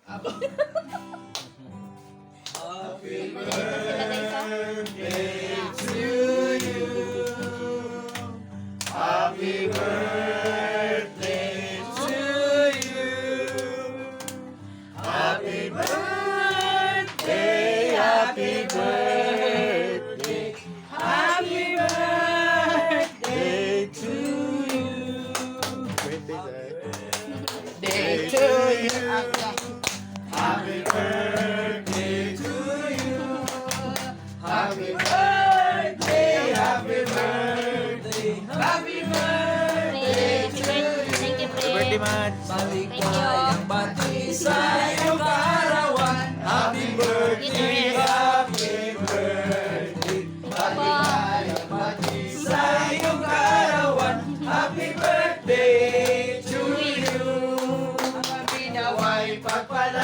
Happy birthday to you. Happy birthday to you. Happy birthday, happy birthday, happy birthday to you. Birthday to you. Happy birthday to you. Happy birthday, happy birthday, happy birthday to you. Happy birthday, Mads. Maligayang bati sa iyong kaarawan. Happy birthday, happy birthday. Maligayang bati sa iyong kaarawan. Happy birthday to you. Ang aminaway pagpala